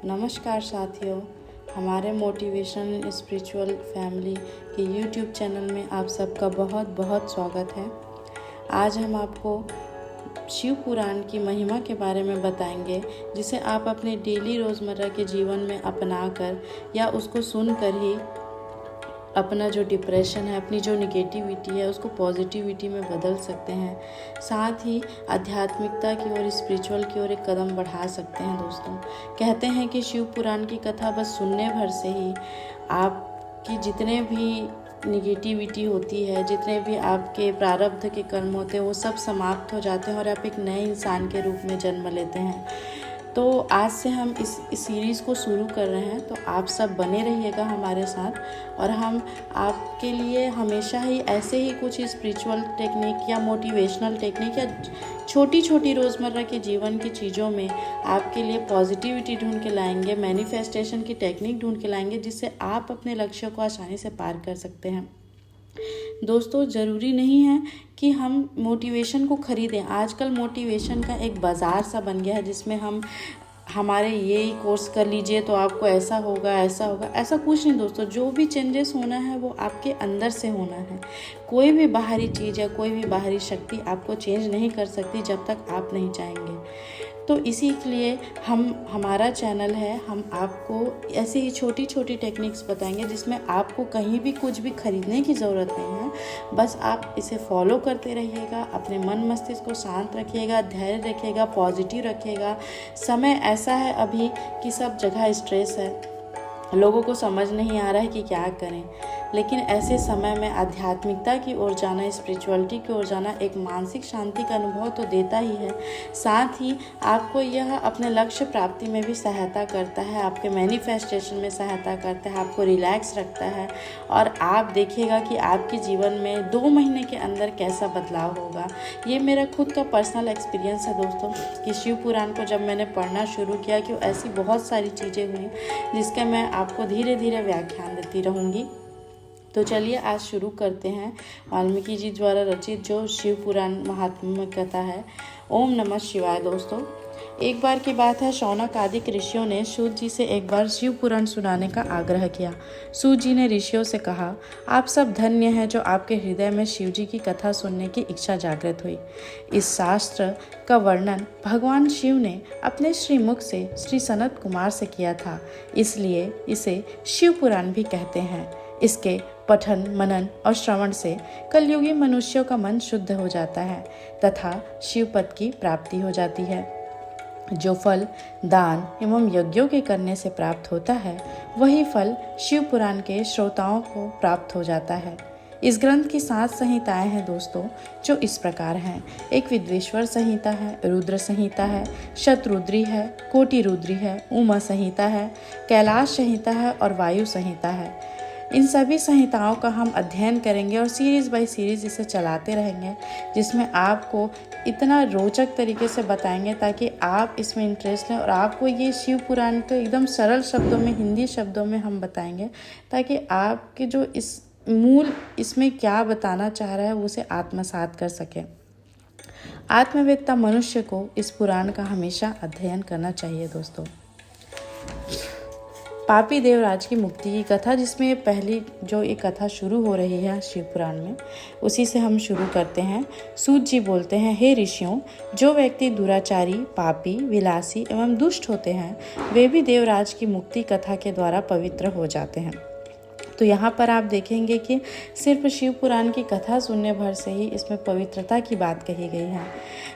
नमस्कार साथियों, हमारे मोटिवेशनल स्पिरिचुअल फैमिली के यूट्यूब चैनल में आप सबका बहुत बहुत स्वागत है। आज हम आपको शिव पुराण की महिमा के बारे में बताएंगे, जिसे आप अपने डेली रोज़मर्रा के जीवन में अपनाकर या उसको सुनकर ही अपना जो डिप्रेशन है, अपनी जो निगेटिविटी है, उसको पॉजिटिविटी में बदल सकते हैं। साथ ही आध्यात्मिकता की ओर, स्पिरिचुअल की ओर एक कदम बढ़ा सकते हैं। दोस्तों, कहते हैं कि शिव पुराण की कथा बस सुनने भर से ही आपकी जितने भी निगेटिविटी होती है, जितने भी आपके प्रारब्ध के कर्म होते हैं, वो सब समाप्त हो जाते हैं और आप एक नए इंसान के रूप में जन्म लेते हैं। तो आज से हम इस सीरीज़ को शुरू कर रहे हैं, तो आप सब बने रहिएगा हमारे साथ और हम आपके लिए हमेशा ही ऐसे ही कुछ स्पिरिचुअल टेक्निक या मोटिवेशनल टेक्निक या छोटी छोटी रोज़मर्रा के जीवन की चीज़ों में आपके लिए पॉजिटिविटी ढूंढ के लाएंगे, मैनिफेस्टेशन की टेक्निक ढूंढ के लाएंगे, जिससे आप अपने लक्ष्यों को आसानी से पार कर सकते हैं। दोस्तों, ज़रूरी नहीं है कि हम मोटिवेशन को ख़रीदें। आजकल मोटिवेशन का एक बाज़ार सा बन गया है, जिसमें हमारे ये कोर्स कर लीजिए तो आपको ऐसा होगा, ऐसा होगा। ऐसा कुछ नहीं दोस्तों, जो भी चेंजेस होना है वो आपके अंदर से होना है। कोई भी बाहरी चीज़ या कोई भी बाहरी शक्ति आपको चेंज नहीं कर सकती जब तक आप नहीं चाहेंगे। तो इसी के लिए हमारा चैनल है, हम आपको ऐसी ही छोटी छोटी टेक्निक्स बताएंगे, जिसमें आपको कहीं भी कुछ भी खरीदने की ज़रूरत नहीं है। बस आप इसे फॉलो करते रहिएगा, अपने मन मस्तिष्क को शांत रखिएगा, धैर्य रखिएगा, पॉजिटिव रखिएगा। समय ऐसा है अभी कि सब जगह स्ट्रेस है, लोगों को समझ नहीं आ रहा है कि क्या करें, लेकिन ऐसे समय में आध्यात्मिकता की ओर जाना, स्पिरिचुअलिटी की ओर जाना एक मानसिक शांति का अनुभव तो देता ही है, साथ ही आपको यह अपने लक्ष्य प्राप्ति में भी सहायता करता है, आपके मैनिफेस्टेशन में सहायता करता है, आपको रिलैक्स रखता है। और आप देखिएगा कि आपके जीवन में 2 महीने के अंदर कैसा बदलाव होगा। ये मेरा खुद का पर्सनल एक्सपीरियंस है दोस्तों, कि शिव पुराण को जब मैंने पढ़ना शुरू किया, कि ऐसी बहुत सारी चीज़ें हुई जिसका मैं आपको धीरे धीरे व्याख्यान देती रहूँगी। तो चलिए आज शुरू करते हैं वाल्मीकि जी द्वारा रचित जो शिव पुराण महात्म्य कथा है। ओम नमः शिवाय। दोस्तों, एक बार की बात है, शौनक आदि ऋषियों ने सूत जी से एक बार शिव पुराण सुनाने का आग्रह किया। सूत जी ने ऋषियों से कहा, आप सब धन्य हैं जो आपके हृदय में शिव जी की कथा सुनने की इच्छा जागृत हुई। इस शास्त्र का वर्णन भगवान शिव ने अपने श्रीमुख से श्री सनत कुमार से किया था, इसलिए इसे शिव पुराण भी कहते हैं। इसके पठन, मनन और श्रवण से कलयुगी मनुष्यों का मन शुद्ध हो जाता है तथा शिव पद की प्राप्ति हो जाती है। जो फल दान एवं यज्ञों के करने से प्राप्त होता है, वही फल शिव पुराण के श्रोताओं को प्राप्त हो जाता है। इस ग्रंथ की 7 संहिताएं हैं दोस्तों, जो इस प्रकार हैं। एक विद्वेश्वर संहिता है, रुद्र संहिता है, शतरुद्री है, कोटि रुद्री है, उमा संहिता है, कैलाश संहिता है और वायु संहिता है। इन सभी संहिताओं का हम अध्ययन करेंगे और सीरीज़ बाय सीरीज़ इसे चलाते रहेंगे, जिसमें आपको इतना रोचक तरीके से बताएंगे ताकि आप इसमें इंटरेस्ट लें और आपको ये शिव पुराण को एकदम सरल शब्दों में, हिंदी शब्दों में हम बताएंगे, ताकि आपके जो इस मूल इसमें क्या बताना चाह रहा है वो उसे आत्मसात कर सके। आत्मवेत्ता मनुष्य को इस पुराण का हमेशा अध्ययन करना चाहिए। दोस्तों, पापी देवराज की मुक्ति की कथा, जिसमें पहली जो एक कथा शुरू हो रही है शिव पुराण में, उसी से हम शुरू करते हैं। सूत जी बोलते हैं, हे ऋषियों, जो व्यक्ति दुराचारी, पापी, विलासी एवं दुष्ट होते हैं, वे भी देवराज की मुक्ति कथा के द्वारा पवित्र हो जाते हैं। तो यहाँ पर आप देखेंगे कि सिर्फ शिव पुराण की कथा सुनने भर से ही इसमें पवित्रता की बात कही गई है।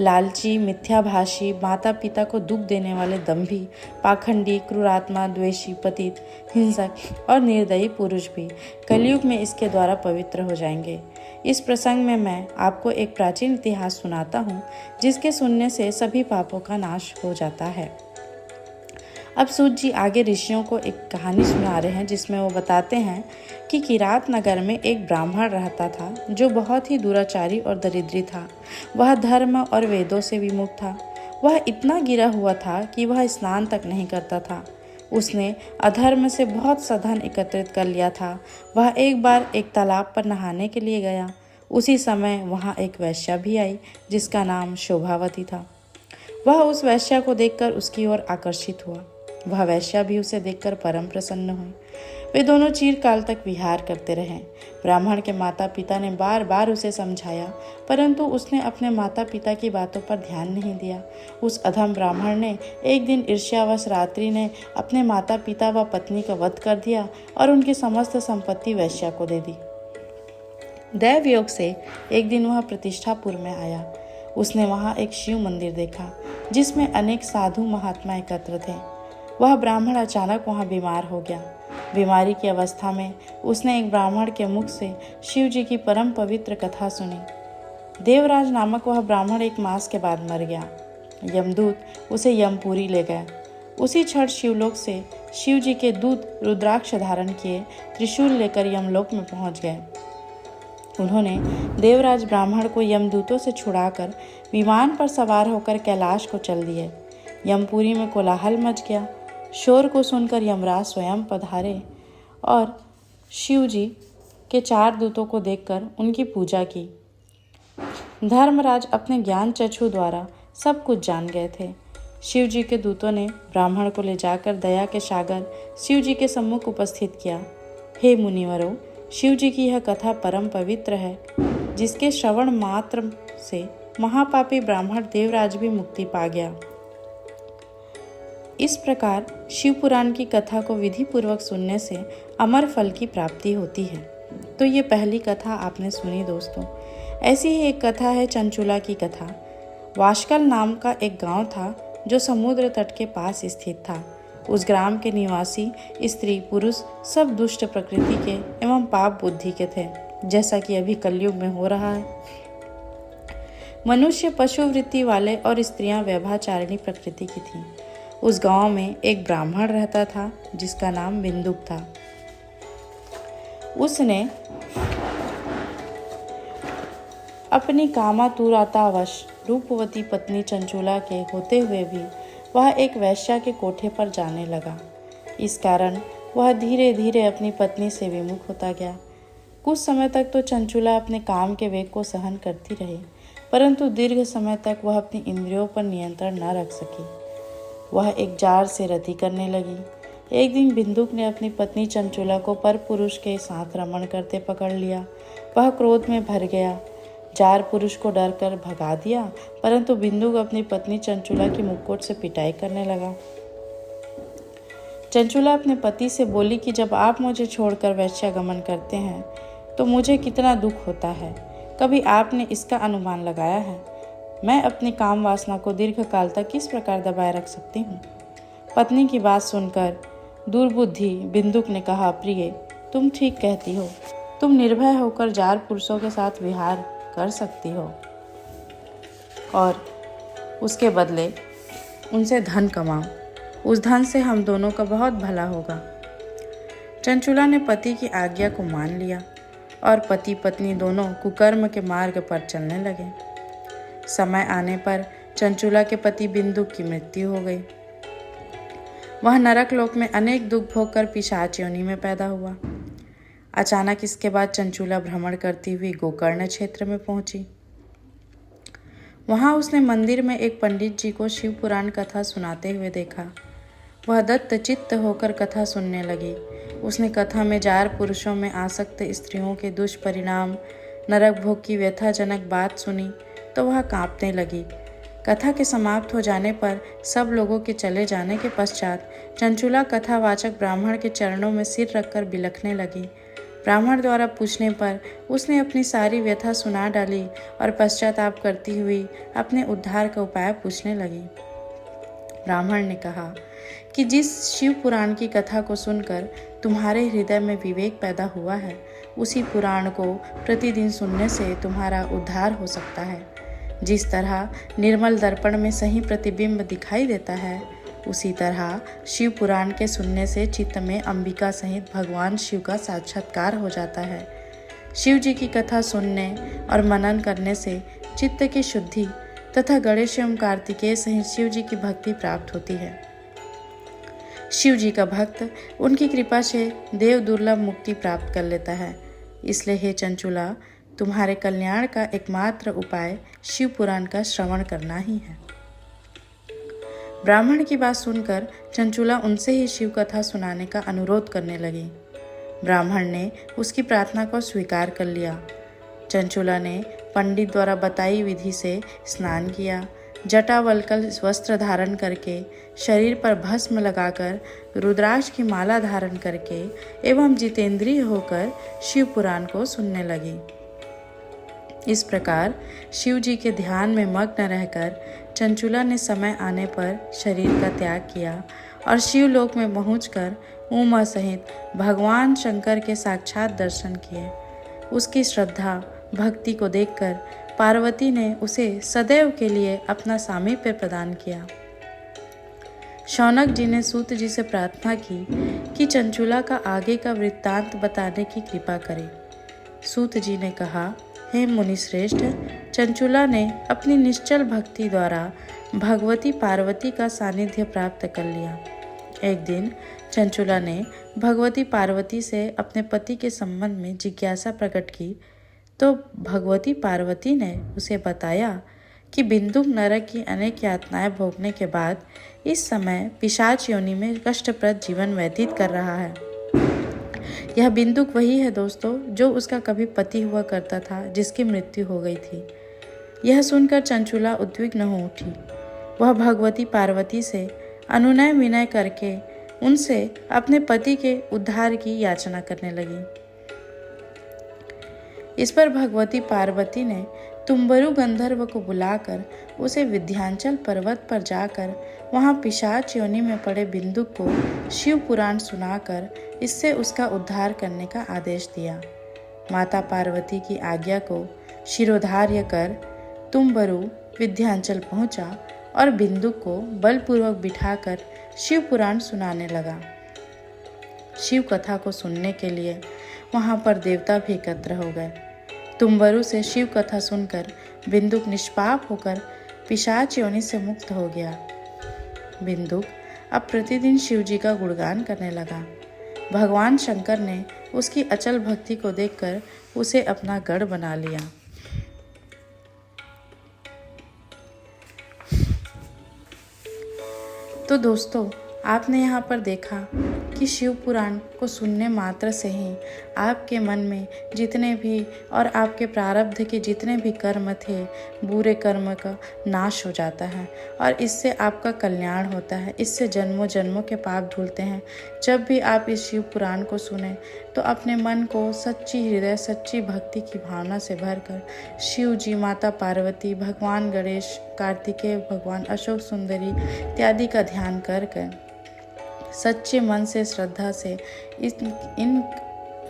लालची, मिथ्याभाषी, माता पिता को दुख देने वाले दंभी, पाखंडी, क्रूरात्मा, द्वेषी, पतित, हिंसक और निर्दयी पुरुष भी कलयुग में इसके द्वारा पवित्र हो जाएंगे। इस प्रसंग में मैं आपको एक प्राचीन इतिहास सुनाता हूँ, जिसके सुनने से सभी पापों का नाश हो जाता है। अब सूत जी आगे ऋषियों को एक कहानी सुना रहे हैं, जिसमें वो बताते हैं कि किरात नगर में एक ब्राह्मण रहता था, जो बहुत ही दुराचारी और दरिद्री था। वह धर्म और वेदों से विमुख था। वह इतना गिरा हुआ था कि वह स्नान तक नहीं करता था। उसने अधर्म से बहुत सा धन एकत्रित कर लिया था। वह एक बार एक तालाब पर नहाने के लिए गया। उसी समय वहाँ एक वैश्या भी आई, जिसका नाम शोभावती था। वह उस वैश्या को देखकर उसकी ओर आकर्षित हुआ। वह वैश्या भी उसे देखकर परम प्रसन्न हुई। वे दोनों चिरकाल तक विहार करते रहे। ब्राह्मण के माता पिता ने बार बार उसे समझाया, परंतु उसने अपने माता पिता की बातों पर ध्यान नहीं दिया। उस अधम ब्राह्मण ने एक दिन ईर्ष्यावश रात्रि ने अपने माता पिता व पत्नी का वध कर दिया और उनकी समस्त संपत्ति वैश्या को दे दी। दैव योग से एक दिन वह प्रतिष्ठापुर में आया। उसने वहाँ एक शिव मंदिर देखा जिसमें अनेक साधु महात्मा एकत्र थे। वह ब्राह्मण अचानक वहाँ बीमार हो गया। बीमारी की अवस्था में उसने एक ब्राह्मण के मुख से शिव जी की परम पवित्र कथा सुनी। देवराज नामक वह ब्राह्मण 1 मास के बाद मर गया। यमदूत उसे यमपुरी ले गए। उसी क्षण शिवलोक से शिव जी के दूत रुद्राक्ष धारण किए त्रिशूल लेकर यमलोक में पहुंच गए। उन्होंने देवराज ब्राह्मण को यमदूतों से छुड़ाकर विमान पर सवार होकर कैलाश को चल दिए। यमपुरी में कोलाहल मच गया। शोर को सुनकर यमराज स्वयं पधारे और शिव जी के 4 दूतों को देखकर उनकी पूजा की। धर्मराज अपने ज्ञान चक्षु द्वारा सब कुछ जान गए थे। शिव जी के दूतों ने ब्राह्मण को ले जाकर दया के सागर शिव जी के सम्मुख उपस्थित किया। हे मुनिवरों, शिव जी की यह कथा परम पवित्र है, जिसके श्रवण मात्र से महापापी ब्राह्मण देवराज भी मुक्ति पा गया। इस प्रकार शिव पुराण की कथा को विधि पूर्वक सुनने से अमर फल की प्राप्ति होती है। तो ये पहली कथा आपने सुनी दोस्तों। ऐसी ही एक कथा है चंचुला की कथा। वाशकल नाम का एक गांव था जो समुद्र तट के पास स्थित था। उस ग्राम के निवासी स्त्री पुरुष सब दुष्ट प्रकृति के एवं पाप बुद्धि के थे, जैसा कि अभी कलयुग में हो रहा है। मनुष्य पशु वृत्ति वाले और स्त्रियां व्यभिचारिणी प्रकृति की थीं। उस गांव में एक ब्राह्मण रहता था जिसका नाम बिंदुक था। उसने अपनी कामातुरतावश रूपवती पत्नी चंचुला के होते हुए भी वह एक वैश्या के कोठे पर जाने लगा। इस कारण वह धीरे धीरे अपनी पत्नी से विमुख होता गया। कुछ समय तक तो चंचुला अपने काम के वेग को सहन करती रही, परंतु दीर्घ समय तक वह अपनी इंद्रियों पर नियंत्रण न रख सकी। वह एक जार से रति करने लगी। एक दिन बिंदुक ने अपनी पत्नी चंचुला को परपुरुष के साथ रमण करते पकड़ लिया। वह क्रोध में भर गया। जार पुरुष को डर कर भगा दिया, परंतु बिंदुक अपनी पत्नी चंचुला की मुक्कोट से पिटाई करने लगा। चंचुला अपने पति से बोली कि जब आप मुझे छोड़कर वैश्यागमन करते हैं तो मुझे कितना दुख होता है। कभी आपने इसका अनुमान लगाया है? मैं अपनी काम वासना को दीर्घ काल तक किस प्रकार दबाए रख सकती हूँ? पत्नी की बात सुनकर दुर्बुद्धि बिंदुक ने कहा, प्रिय, तुम ठीक कहती हो। तुम निर्भय होकर जार पुरुषों के साथ विहार कर सकती हो और उसके बदले उनसे धन कमाओ। उस धन से हम दोनों का बहुत भला होगा। चंचुला ने पति की आज्ञा को मान लिया और पति पत्नी दोनों कुकर्म के मार्ग पर चलने लगे। समय आने पर चंचुला के पति बिंदुक की मृत्यु हो गई। वह नरक लोक में अनेक दुख भोग कर पिशाच योनि में पैदा हुआ। अचानक इसके बाद चंचुला भ्रमण करती हुई गोकर्ण क्षेत्र में पहुंची। वहां उसने मंदिर में एक पंडित जी को शिव पुराण कथा सुनाते हुए देखा। वह दत्त चित्त होकर कथा सुनने लगी। उसने कथा में जार पुरुषों में आसक्त स्त्रियों के दुष्परिणाम, नरक भोग की व्यथाजनक बात सुनी तो वह कांपने लगी। कथा के समाप्त हो जाने पर सब लोगों के चले जाने के पश्चात चंचुला कथावाचक ब्राह्मण के चरणों में सिर रखकर बिलखने लगी। ब्राह्मण द्वारा पूछने पर उसने अपनी सारी व्यथा सुना डाली और पश्चाताप करती हुई अपने उद्धार का उपाय पूछने लगी। ब्राह्मण ने कहा कि जिस शिव पुराण की कथा को सुनकर तुम्हारे हृदय में विवेक पैदा हुआ है, उसी पुराण को प्रतिदिन सुनने से तुम्हारा उद्धार हो सकता है। जिस तरह निर्मल दर्पण में सही प्रतिबिंब दिखाई देता है, उसी तरह शिव पुराण के सुनने से चित्त में अंबिका सहित भगवान शिव का साक्षात्कार हो जाता है। शिव जी की कथा सुनने और मनन करने से चित्त की शुद्धि तथा गणेश एवं कार्तिकेय सहित शिव जी की भक्ति प्राप्त होती है। शिव जी का भक्त उनकी कृपा से देव दुर्लभ मुक्ति प्राप्त कर लेता है। इसलिए हे चंचुला, तुम्हारे कल्याण का एकमात्र उपाय शिव पुराण का श्रवण करना ही है। ब्राह्मण की बात सुनकर चंचुला उनसे ही शिव कथा सुनाने का अनुरोध करने लगी। ब्राह्मण ने उसकी प्रार्थना को स्वीकार कर लिया। चंचुला ने पंडित द्वारा बताई विधि से स्नान किया, जटावल्कल वस्त्र धारण करके, शरीर पर भस्म लगाकर, रुद्राक्ष की माला धारण करके एवं जितेंद्रिय होकर शिव पुराण को सुनने लगी। इस प्रकार शिव जी के ध्यान में मग्न रहकर चंचुला ने समय आने पर शरीर का त्याग किया और शिवलोक में पहुंचकर उमा सहित भगवान शंकर के साक्षात दर्शन किए। उसकी श्रद्धा भक्ति को देखकर पार्वती ने उसे सदैव के लिए अपना सामीप्य प्रदान किया। शौनक जी ने सूत जी से प्रार्थना की कि चंचुला का आगे का वृत्तांत बताने की कृपा करें। सूत जी ने कहा, हे मुनिश्रेष्ठ, चंचुला ने अपनी निश्चल भक्ति द्वारा भगवती पार्वती का सानिध्य प्राप्त कर लिया। एक दिन चंचुला ने भगवती पार्वती से अपने पति के संबंध में जिज्ञासा प्रकट की तो भगवती पार्वती ने उसे बताया कि बिंदुक नरक की अनेक यातनाएं भोगने के बाद इस समय पिशाच योनि में कष्टप्रद जीवन व्यतीत कर रहा है। यह बिंदुक वही है दोस्तों जो उसका कभी पति हुआ करता था, जिसकी मृत्यु हो गई थी। यह सुनकर चंचुला उद्विग्न हो उठी। वह भगवती पार्वती से अनुनय विनय करके उनसे अपने पति के उद्धार की याचना करने लगी। इस पर भगवती पार्वती ने तुम्बरु गंधर्व को बुलाकर उसे विंध्याचल पर्वत पर जाकर वहां पिशाच योनि में पड़े बिंदुक को शिव पुराण सुनाकर इससे उसका उद्धार करने का आदेश दिया। माता पार्वती की आज्ञा को शिरोधार्य कर तुम्बरु विंध्याचल पहुंचा और बिंदुक को बलपूर्वक बिठाकर शिव पुराण सुनाने लगा। शिव कथा को सुनने के लिए वहां पर देवता भी एकत्र हो गए। तुम्बरु से शिव कथा सुनकर बिंदुक निष्पाप होकर पिशाच योनि से मुक्त हो गया। बिंदुक अब प्रतिदिन शिव जी का गुणगान करने लगा। भगवान शंकर ने उसकी अचल भक्ति को देखकर उसे अपना गढ़ बना लिया। तो दोस्तों, आपने यहाँ पर देखा कि शिव पुराण को सुनने मात्र से ही आपके मन में जितने भी और आपके प्रारब्ध के जितने भी कर्म थे, बुरे कर्म का नाश हो जाता है और इससे आपका कल्याण होता है। इससे जन्मों जन्मों के पाप धुलते हैं। जब भी आप इस शिव पुराण को सुने तो अपने मन को सच्ची हृदय, सच्ची भक्ति की भावना से भरकर शिव जी, माता पार्वती, भगवान गणेश, कार्तिकेय, भगवान अशोक सुंदरी इत्यादि का ध्यान करके सच्चे मन से, श्रद्धा से इन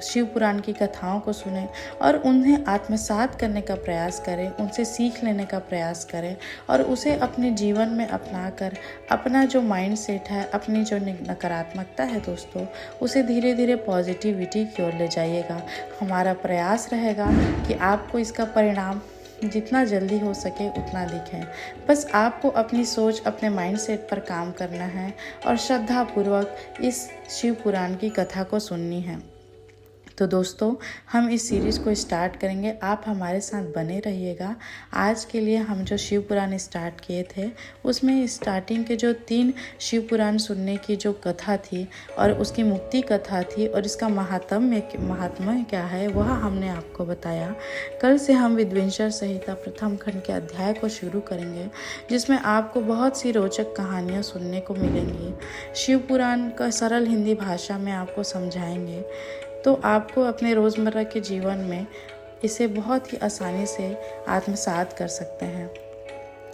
शिव पुराण की कथाओं को सुने और उन्हें आत्मसात करने का प्रयास करें, उनसे सीख लेने का प्रयास करें और उसे अपने जीवन में अपनाकर अपना जो माइंड सेट है, अपनी जो नकारात्मकता है दोस्तों, उसे धीरे धीरे पॉजिटिविटी की ओर ले जाइएगा। हमारा प्रयास रहेगा कि आपको इसका परिणाम जितना जल्दी हो सके उतना दिखें। बस आपको अपनी सोच, अपने माइंडसेट पर काम करना है और श्रद्धापूर्वक इस शिव पुराण की कथा को सुननी है। तो दोस्तों, हम इस सीरीज़ को स्टार्ट करेंगे, आप हमारे साथ बने रहिएगा। आज के लिए हम जो शिव पुराण स्टार्ट किए थे उसमें स्टार्टिंग के जो 3 शिव पुराण सुनने की जो कथा थी और उसकी मुक्ति कथा थी और इसका महात्म्य क्या है वह हमने आपको बताया। कल से हम विद्वेंशर संहिता प्रथम खंड के अध्याय को शुरू करेंगे, जिसमें आपको बहुत सी रोचक कहानियाँ सुनने को मिलेंगी। शिव पुराण का सरल हिंदी भाषा में आपको समझाएंगे तो आपको अपने रोज़मर्रा के जीवन में इसे बहुत ही आसानी से आत्मसात कर सकते हैं।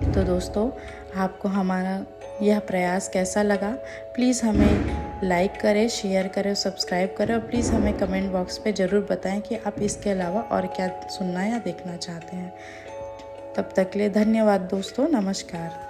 तो दोस्तों, आपको हमारा यह प्रयास कैसा लगा? प्लीज़ हमें लाइक करें, शेयर करें, सब्सक्राइब करें और प्लीज़ हमें कमेंट बॉक्स पे ज़रूर बताएं कि आप इसके अलावा और क्या सुनना या देखना चाहते हैं। तब तक के लिए धन्यवाद दोस्तों, नमस्कार।